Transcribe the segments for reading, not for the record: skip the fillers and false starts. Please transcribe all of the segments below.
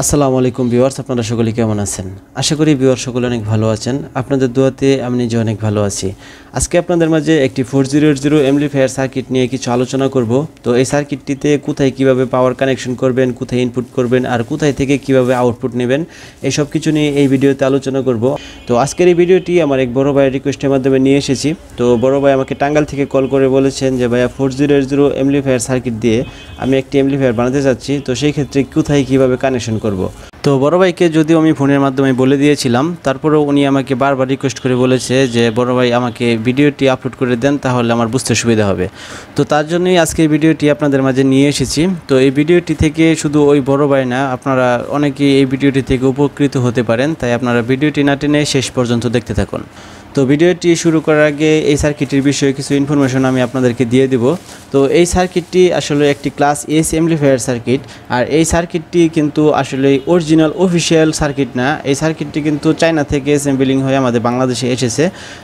আসসালামু আলাইকুম ভিউয়ার্স, আপনারা সকলে কেমন আছেন? আশা করি ভিউয়ার সকলে অনেক ভালো আছেন। আপনাদের দোয়াতে আমি নিজে অনেক ভালো আছি। আজকে আপনাদের মাঝে একটি 4080 অ্যাম্পলিফায়ার সার্কিট নিয়ে কিছু আলোচনা করব। তো এই সার্কিটটিতে কোথায় কিভাবে পাওয়ার কানেকশন করবেন, কোথায় ইনপুট করবেন আর কোথায় থেকে কিভাবে আউটপুট নেবেন, এই সব কিছু নিয়ে এই ভিডিওতে আলোচনা করব। তো আজকের এই ভিডিওটি আমার এক বড় ভাইয়ের রিকোয়েস্টের মাধ্যমে নিয়ে এসেছি। তো বড় ভাই আমাকে টাঙ্গাইল থেকে কল করে বলেছেন যে ভাইয়া 4080 অ্যাম্পলিফায়ার সার্কিট দিয়ে আমি একটি অ্যাম্পলিফায়ার বানাতে চাচ্ছি, তো সেই ক্ষেত্রে কোথায় কিভাবে কানেকশন করব। তো বড় ভাইকে যদিও আমি ফোনের মাধ্যমে বলে দিয়েছিলাম, তারপরেও উনি আমাকে বারবার রিকোয়েস্ট করে বলেছে যে বড় ভাই আমাকে ভিডিওটি আপলোড করে দেন, তাহলে আমার বুঝতে সুবিধা হবে। তো তার জন্যই আজকে এই ভিডিওটি আপনাদের মাঝে নিয়ে এসেছি। তো এই ভিডিওটি থেকে শুধু ওই বড় ভাই না, আপনারা অনেকেই এই ভিডিওটি থেকে উপকৃত হতে পারেন, তাই আপনারা ভিডিওটি না টেনে শেষ পর্যন্ত দেখতে থাকুন। তো ভিডিওটি শুরু করার আগে এই সার্কিটের বিষয়ে কিছু ইনফরমেশন আমি আপনাদেরকে দিয়ে দেব। তো এই সার্কিটটি আসলে একটি ক্লাস এইচ অ্যাম্পলিফায়ার সার্কিট, আর এই সার্কিটটি কিন্তু আসলে অরিজিনাল অফিসিয়াল সার্কিট না। এই সার্কিটটি কিন্তু চায়না থেকে অ্যাসেম্বলিং হয়ে আমাদের বাংলাদেশে এসেছে।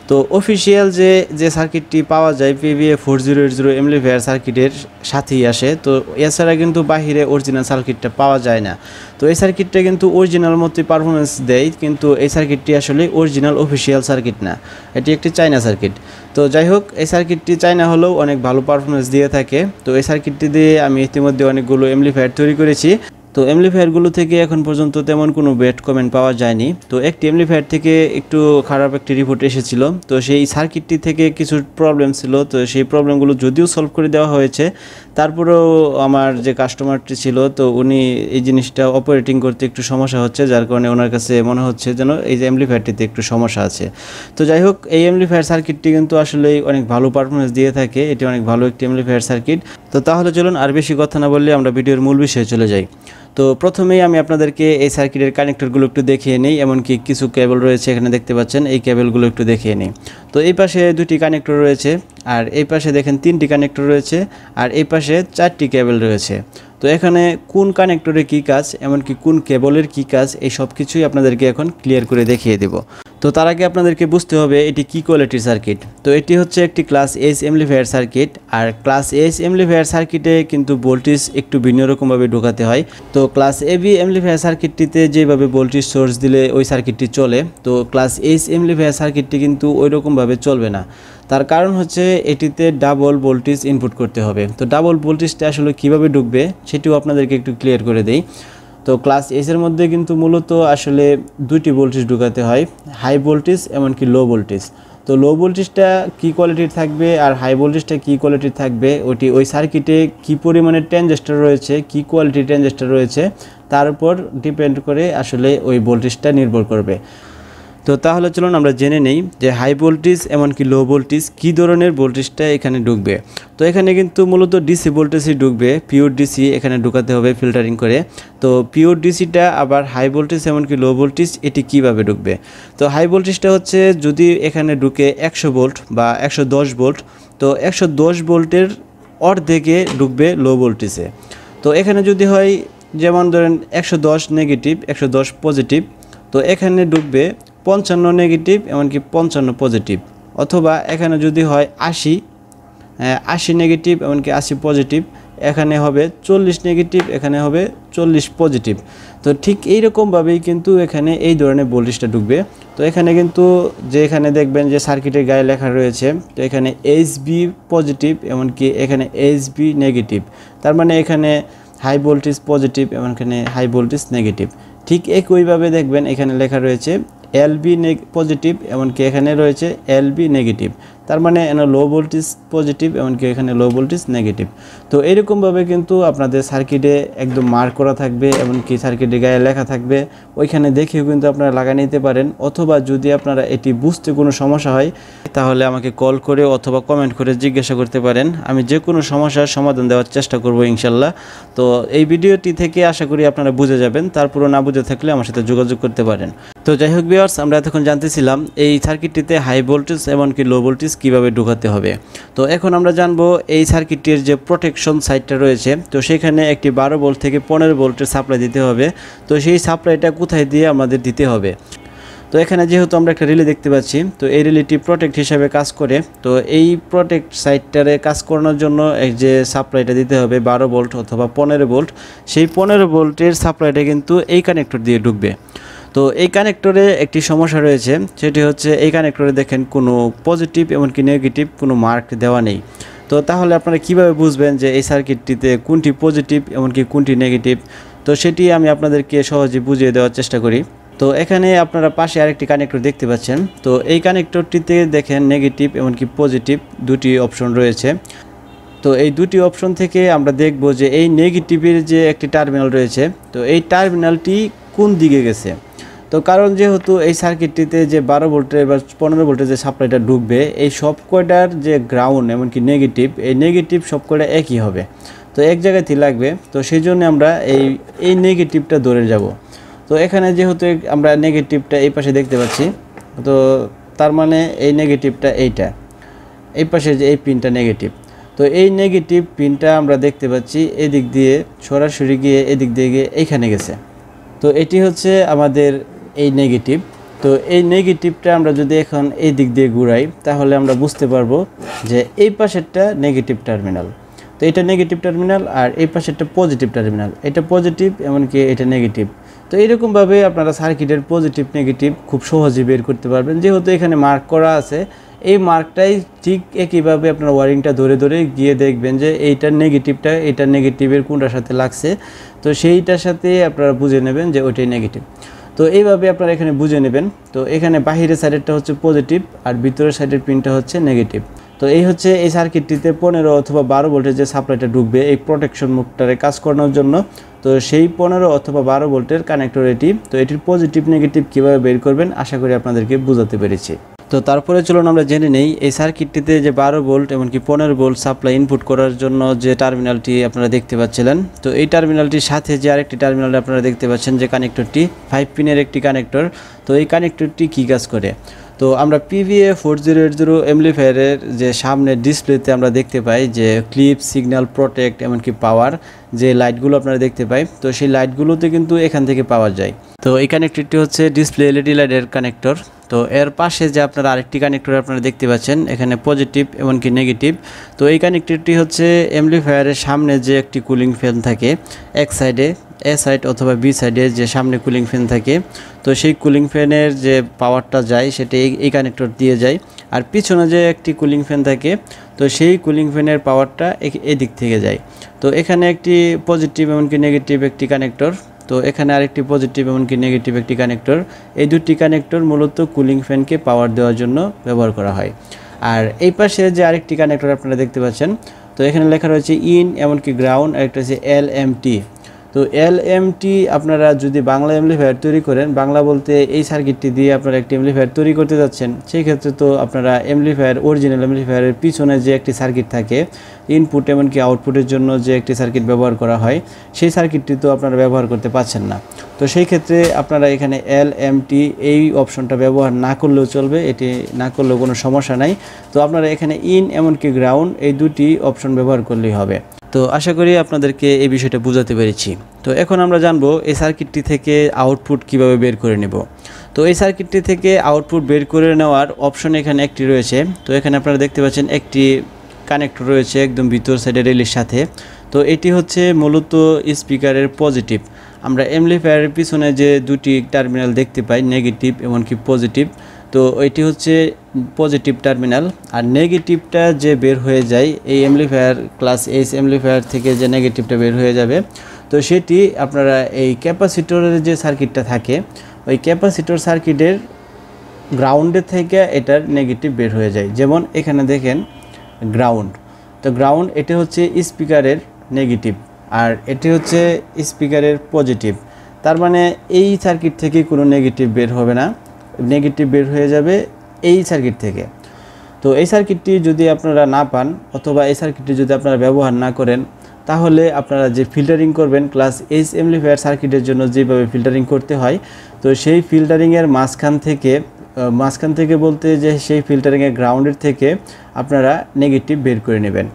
তো অফিসিয়াল যে সার্কিটটি পাওয়া যায় Peavey 4080 অ্যাম্পলিফায়ার সার্কিটের সাথেই আসে। তো এছাড়া কিন্তু বাহিরে অরিজিনাল সার্কিটটা পাওয়া যায় না। তো এই সার্কিটটা কিন্তু অরিজিনাল মতোই পারফরমেন্স দেয়, কিন্তু এই সার্কিটটি আসলে অরিজিনাল অফিসিয়াল সার্কিট না, এটি একটি চায়না সার্কিট। তো যাই হোক, এই সার্কিটটি চায়না হলেও অনেক ভালো পারফরমেন্স দিয়ে থাকে। তো এই সার্কিটটি দিয়ে আমি ইতিমধ্যে অনেকগুলো অ্যাম্পলিফায়ার তৈরি করেছি। তো অ্যাম্পলিফায়ারগুলো থেকে এখন পর্যন্ত তেমন কোনো ব্যাড কমেন্ট পাওয়া যায়নি। তো একটি অ্যাম্পলিফায়ার থেকে একটু খারাপ একটি রিপোর্ট এসেছিল। তো সেই সার্কিটটি থেকে কিছু প্রবলেম ছিল, তো সেই প্রবলেমগুলো যদিও সলভ করে দেওয়া হয়েছে, তারপরেও আমার যে কাস্টমারটি ছিল, তো উনি এই জিনিসটা অপারেটিং করতে একটু সমস্যা হচ্ছে, যার কারণে ওনার কাছে মনে হচ্ছে যেন এই যে অ্যাম্পলিফায়ারটিতে একটু সমস্যা আছে। তো যাই হোক, এই অ্যাম্পলিফায়ার সার্কিটটি কিন্তু আসলেই অনেক ভালো পারফরমেন্স দিয়ে থাকে, এটি অনেক ভালো একটি অ্যাম্পলিফায়ার সার্কিট। তো তাহলে চলুন আর বেশি কথা না বললে আমরা ভিডিওর মূল বিষয়ে চলে যাই। তো প্রথমেই আমি আপনাদেরকে এই সার্কিটের কানেক্টরগুলো একটু দেখিয়ে নিই। এমনকি কিছু কেবল রয়েছে এখানে দেখতে পাচ্ছেন, এই কেবলগুলো একটু দেখিয়ে নিই। তো এই পাশে দুটি কানেক্টর রয়েছে, আর এই পাশে দেখেন তিনটি কানেক্টর রয়েছে, আর এই পাশে চারটি কেবল রয়েছে। তো এখানে কোন কানেক্টরে কী কাজ, এমনকি কোন কেবলের কী কাজ, এই সব কিছুই আপনাদেরকে এখন ক্লিয়ার করে দেখিয়ে দেব। তো তার আগে আপনাদেরকে বুঝতে হবে এটি কী কোয়ালিটির সার্কিট। তো এটি হচ্ছে একটি ক্লাস এইচ অ্যাম্পলিফায়ার সার্কিট, আর ক্লাস এইচ অ্যাম্পলিফায়ার সার্কিটে কিন্তু ভোল্টেজ একটু ভিন্ন রকমভাবে ঢোকাতে হয়। তো ক্লাস এবি অ্যাম্পলিফায়ার সার্কিটটিতে যেভাবে ভোল্টেজ সোর্স দিলে ওই সার্কিটটি চলে, তো ক্লাস এইচ অ্যাম্পলিফায়ার সার্কিটটি কিন্তু ওই রকমভাবে চলবে না। তার কারণ হচ্ছে এটিতে ডাবল ভোল্টেজ ইনপুট করতে হবে। তো ডাবল ভোল্টেজটা আসলে কীভাবে ঢুকবে সেটিও আপনাদেরকে একটু ক্লিয়ার করে দেই। তো ক্লাস এইচের মধ্যে কিন্তু মূলত আসলে দুইটি ভোল্টেজ ঢুকাতে হয়, হাই ভোল্টেজ এমনকি লো ভোল্টেজ। তো লো ভোল্টেজটা কী কোয়ালিটির থাকবে আর হাই ভোল্টেজটা কী কোয়ালিটির থাকবে, ওই সার্কিটে কী পরিমাণে ট্রানজিস্টর রয়েছে, কী কোয়ালিটির ট্রানজিস্টর রয়েছে, তার উপর ডিপেন্ড করে আসলে ওই ভোল্টেজটা নির্ভর করবে। তো তাহলে চলুন আমরা জেনে নেই যে হাই ভোল্টেজ এমনকি লো ভোল্টেজ কী ধরনের ভোল্টেজটা এখানে ঢুকবে। তো এখানে কিন্তু মূলত ডিসি ভোল্টেজই ঢুকবে, পিওর ডিসি এখানে ঢুকাতে হবে ফিল্টারিং করে। তো পিওর ডিসিটা আবার হাই ভোল্টেজ এমনকি লো ভোল্টেজ এটি কীভাবে ঢুকবে। তো হাই ভোল্টেজটা হচ্ছে যদি এখানে ঢুকে 100 ভোল্ট বা 110 ভোল্ট, তো 110 ভোল্টের অর্ধেকে ঢুকবে লো ভোল্টেজে। তো এখানে যদি হয় যেমন ধরেন 110 নেগেটিভ 110 পজিটিভ, তো এখানে ঢুকবে 55 নেগেটিভ এমনকি 55 পজিটিভ। অথবা এখানে যদি হয় 80 নেগেটিভ এমনকি 80 পজিটিভ, এখানে হবে 40 নেগেটিভ এখানে হবে 40 পজিটিভ। তো ঠিক এইরকমভাবেই কিন্তু এখানে এই ধরনের ভোল্টেজটা ঢুকবে। তো এখানে কিন্তু যে এখানে দেখবেন যে সার্কিটের গায়ে লেখা রয়েছে, তো এখানে এইচবি পজিটিভ এমনকি এখানে এইচবি নেগেটিভ, তার মানে এখানে হাই ভোল্টেজ পজিটিভ এবং এখানে হাই ভোল্টেজ নেগেটিভ। ঠিক একইভাবে দেখবেন এখানে লেখা রয়েছে এলবি পজিটিভ এমনকি এখানে রয়েছে এলবি নেগেটিভ, তার মানে লো ভোল্টেজ পজিটিভ এমনকি এখানে লো ভোল্টেজ নেগেটিভ। তো এরকমভাবে কিন্তু আপনাদের সার্কিটে একদম মার্ক করা থাকবে, এমনকি সার্কিটের গায়ে লেখা থাকবে, ওইখানে দেখেও কিন্তু আপনারা লাগিয়ে নিতে পারেন। অথবা যদি আপনারা এটি বুঝতে কোনো সমস্যা হয়, তাহলে আমাকে কল করে অথবা কমেন্ট করে জিজ্ঞাসা করতে পারেন, আমি যে কোনো সমস্যার সমাধান দেওয়ার চেষ্টা করব ইনশাল্লাহ। তো এই ভিডিওটি থেকে আশা করি আপনারা বুঝে যাবেন, তারপরও না বুঝে থাকলে আমার সাথে যোগাযোগ করতে পারেন। তো যাই হোক ভিউয়ার্স, আমরা এতক্ষণ জানতেছিলাম এই সার্কিটটিতে হাই ভোল্টেজ এমনকি লো ভোল্টেজ কীভাবে ঢোকাতে হবে। তো এখন আমরা জানবো এই সার্কিটটির যে প্রোটেকশন সাইডটা রয়েছে, তো সেখানে একটি 12 ভোল্ট থেকে 15 ভোল্টের সাপ্লাই দিতে হবে। তো সেই সাপ্লাইটা কোথায় দিয়ে আমাদের দিতে হবে। তো এখানে যেহেতু আমরা একটা রিলে দেখতে পাচ্ছি, তো এই রিলেটি প্রোটেক্ট হিসাবে কাজ করে। তো এই প্রোটেক্ট সাইডটারে কাজ করানোর জন্য এই যে সাপ্লাইটা দিতে হবে 12 ভোল্ট অথবা 15 ভোল্ট, সেই 15 ভোল্টের সাপ্লাইটা কিন্তু এই কানেক্টর দিয়ে ঢুকবে। তো এই কানেক্টরে একটি সমস্যা রয়েছে, সেটি হচ্ছে এই কানেক্টরে দেখেন কোনো পজিটিভ এমনকি নেগেটিভ কোনো মার্ক দেওয়া নেই। তো তাহলে আপনারা কিভাবে বুঝবেন যে এই সার্কিটটিতে কোনটি পজিটিভ এমনকি কোনটি নেগেটিভ? তো সেটি আমি আপনাদেরকে সহজে বুঝিয়ে দেওয়ার চেষ্টা করি। তো এখানে আপনারা পাশে আরেকটি কানেক্টর দেখতে পাচ্ছেন। তো এই কানেক্টরটিতে দেখেন নেগেটিভ এমনকি পজিটিভ দুটি অপশন রয়েছে। তো এই দুটি অপশন থেকে আমরা দেখব যে এই নেগেটিভের যে একটি টার্মিনাল রয়েছে, তো এই টার্মিনালটি কোন দিকে গেছে। তো কারণ যেহেতু এই সার্কিটটিতে যে 12 ভোল্টের বা 15 ভোল্টের যে সাপ্লাইটা ঢুকবে, এই সব কয়টার যে গ্রাউন্ড এমনকি নেগেটিভ, এই নেগেটিভ সব কয়টা একই হবে, তো এক জায়গাতেই লাগবে। তো সেই জন্য আমরা এই নেগেটিভটা ধরে যাব। তো এখানে যেহেতু আমরা নেগেটিভটা এই পাশে দেখতে পাচ্ছি, তো তার মানে এই নেগেটিভটা এইটা, এই পাশে যে এই পিনটা নেগেটিভ। তো এই নেগেটিভ পিনটা আমরা দেখতে পাচ্ছি এদিক দিয়ে সরাসরি গিয়ে এদিক দিয়ে গিয়ে এইখানে গেছে। তো এটি হচ্ছে আমাদের এই নেগেটিভ। তো এই নেগেটিভটা আমরা যদি এখন এই দিক দিয়ে ঘুরাই, তাহলে আমরা বুঝতে পারবো যে এই পাশেরটা নেগেটিভ টার্মিনাল। তো এটা নেগেটিভ টার্মিনাল আর এই পাশেরটা পজিটিভ টার্মিনাল, এটা পজিটিভ এমনকি এটা নেগেটিভ। তো এরকমভাবে আপনারা সার্কিটের পজিটিভ নেগেটিভ খুব সহজেই বের করতে পারবেন। যেহেতু এখানে মার্ক করা আছে, এই মার্কটাই ঠিক একইভাবে আপনারা ওয়ারিংটা ধরে ধরে গিয়ে দেখবেন যে এইটার নেগেটিভটা এটা নেগেটিভের কোনটার সাথে লাগছে, তো সেইটার সাথে আপনারা বুঝে নেবেন যে ওইটাই নেগেটিভ। তো এইভাবে আপনারা এখানে বুঝে নেবেন। তো এখানে বাহিরের সাইডেরটা হচ্ছে পজিটিভ আর ভিতরের সাইডের পিনটা হচ্ছে নেগেটিভ। তো এই হচ্ছে এই সার্কিটটিতে 15 অথবা 12 ভোল্টের যে সাপ্লাইটা ঢুকবে এই প্রোটেকশন মুখটারে কাজ করানোর জন্য। তো সেই 15 অথবা 12 ভোল্টের কানেক্টর এটি। তো এটির পজিটিভ নেগেটিভ কীভাবে বের করবেন আশা করি আপনাদেরকে বোঝাতে পেরেছি। তো তারপরে চলুন আমরা জেনে নেই এই সার্কিটটিতে যে 12 ভোল্ট এমনকি 15 ভোল্ট সাপ্লাই ইনপুট করার জন্য যে টার্মিনালটি আপনারা দেখতে পাচ্ছিলেন, তো এই টার্মিনালটির সাথে যে আরেকটি টার্মিনাল আপনারা দেখতে পাচ্ছেন যে কানেক্টরটি 5 পিনের একটি কানেক্টর। তো এই কানেক্টরটি কী কাজ করে? তো আমরা PVA4080 অ্যাম্পলিফায়ারের যে সামনের ডিসপ্লেতে আমরা দেখতে পাই যে ক্লিপ, সিগন্যাল, প্রোটেক্ট এমনকি পাওয়ার যে লাইটগুলো আপনারা দেখতে পাই, তো সেই লাইটগুলোতে কিন্তু এখান থেকে পাওয়া যায়। তো এই কানেক্টরটি হচ্ছে ডিসপ্লে এলইডি লাইটের কানেক্টর। তো এর পাশে যে আপনারা আরেকটি কানেক্টর আপনারা দেখতে পাচ্ছেন এখানে পজিটিভ এমনকি নেগেটিভ। তো এই কানেক্টরটি হচ্ছে অ্যাম্পলিফায়ারের সামনে যে একটি কুলিং ফ্যান থাকে, এক সাইডে এ সাইড অথবা বি সাইডে যে সামনে কুলিং ফ্যান থাকে, তো সেই কুলিং ফ্যানের যে পাওয়ারটা যায় সেটা এই কানেক্টর দিয়ে যায়। আর পিছনে যে একটি কুলিং ফ্যান থাকে, তো সেই কুলিং ফ্যানের পাওয়ারটা এদিক থেকে যায়। তো এখানে একটি পজিটিভ এমনকি নেগেটিভ একটি কানেক্টর, তো এখানে আরেকটি পজিটিভ এমনকি নেগেটিভ একটি কানেক্টর। এই দুটি কানেক্টর মূলত কুলিং ফ্যানকে পাওয়ার দেওয়ার জন্য ব্যবহার করা হয়। আর এই পাশে যে আরেকটি কানেক্টর আপনারা দেখতে পাচ্ছেন, তো এখানে লেখা রয়েছে ইন এমনকি গ্রাউন্ড, আরেকটা হচ্ছে LMT। তো LMT আপনারা যদি বাংলা অ্যাম্পলিফায়ার তৈরি করেন, বাংলা বলতে এই সার্কিটটি দিয়ে আপনারা একটি অ্যাম্পলিফায়ার তৈরি করতে যাচ্ছেন, সেই ক্ষেত্রে তো আপনারা অ্যাম্পলিফায়ার অরিজিনাল অ্যাম্পলিফায়ারের পিছনে যে একটি সার্কিট থাকে ইনপুট এমনকি আউটপুটের জন্য যে একটি সার্কিট ব্যবহার করা হয়, সেই সার্কিটটি তো আপনারা ব্যবহার করতে পারছেন না। তো সেই ক্ষেত্রে আপনারা এখানে LMT এই অপশনটা ব্যবহার না করলেও চলবে, এটি না করলেও কোনো সমস্যা নাই। তো আপনারা এখানে ইন এমনকি গ্রাউন্ড এই দুটি অপশন ব্যবহার করলেই হবে। তো আশা করি আপনাদেরকে এই বিষয়টা বোঝাতে পেরেছি। তো এখন আমরা জানবো এই সার্কিটটি থেকে আউটপুট কিভাবে বের করে নেব। তো এই সার্কিটটি থেকে আউটপুট বের করে নেওয়ার অপশন এখানে একটি রয়েছে। তো এখানে আপনারা দেখতে পাচ্ছেন একটি কানেক্টর রয়েছে একদম ভিতর সাইডে রেলের সাথে। তো এটি হচ্ছে মূলত স্পিকারের পজিটিভ। আমরা অ্যাম্পলিফায়ারের পিছনে যে দুটি টার্মিনাল দেখতে পাই নেগেটিভ এমনকি পজিটিভ, তো এটি হচ্ছে পজিটিভ টার্মিনাল। আর নেগেটিভটা যে বের হয়ে যায় এই অ্যাম্পলিফায়ার ক্লাস H অ্যাম্পলিফায়ার থেকে যে নেগেটিভটা বের হয়ে যাবে, তো সেটি আপনারা এই ক্যাপাসিটরের যে সার্কিটটা থাকে ওই ক্যাপাসিটর সার্কিটের গ্রাউন্ডের থেকে এটার নেগেটিভ বের হয়ে যায়। যেমন এখানে দেখেন গ্রাউন্ড, তো গ্রাউন্ড এটি হচ্ছে স্পিকারের নেগেটিভ আর এটি হচ্ছে স্পিকারের পজিটিভ। তার মানে এই সার্কিট থেকে কোনো নেগেটিভ বের হবে না, নেগেটিভ বের হয়ে যাবে এই সার্কিট থেকে। তো এই সার্কিটটি যদি আপনারা না পান অথবা এই সার্কিটটি যদি আপনারা ব্যবহার না করেন, তাহলে আপনারা যে ফিল্টারিং করবেন ক্লাস H অ্যাম্পলিফায়ার সার্কিটের জন্য যেভাবে ফিল্টারিং করতে হয়, তো সেই ফিল্টারিংয়ের মাঝখান থেকে বলতে যে সেই ফিল্টারিংয়ের গ্রাউন্ডের থেকে আপনারা নেগেটিভ বের করে নেবেন।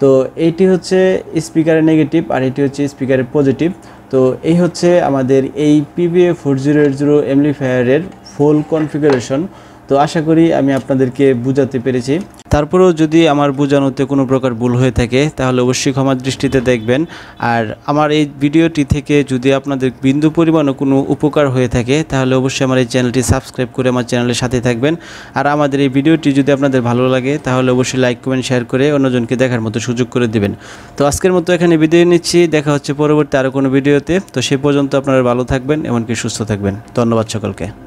তো এইটি হচ্ছে স্পিকারের নেগেটিভ আর এটি হচ্ছে স্পিকারের পজিটিভ। তো এই হচ্ছে আমাদের এই PVA4080 অ্যাম্পলিফায়ারের ফুল কনফিগারেশন। তো আশা করি আমি আপনাদেরকে বোঝাতে পেরেছি। তারপরেও যদি আমার বোঝানোতে কোনো প্রকার ভুল হয়ে থাকে তাহলে অবশ্যই ক্ষমার দৃষ্টিতে দেখবেন। আর আমার এই ভিডিওটি থেকে যদি আপনাদের বিন্দু পরিমাণও কোনো উপকার হয়ে থাকে তাহলে অবশ্যই আমার এই চ্যানেলটি সাবস্ক্রাইব করে আমার চ্যানেলের সাথে থাকবেন। আর আমাদের এই ভিডিওটি যদি আপনাদের ভালো লাগে তাহলে অবশ্যই লাইক কমেন্ট শেয়ার করে অন্যজনকে দেখার মতো সুযোগ করে দিবেন। তো আজকের মতো এখানে বিদায় নিচ্ছি, দেখা হচ্ছে পরবর্তী আরও কোনো ভিডিওতে। তো সে পর্যন্ত আপনারা ভালো থাকবেন, এমনকি সুস্থ থাকবেন। ধন্যবাদ সকলকে।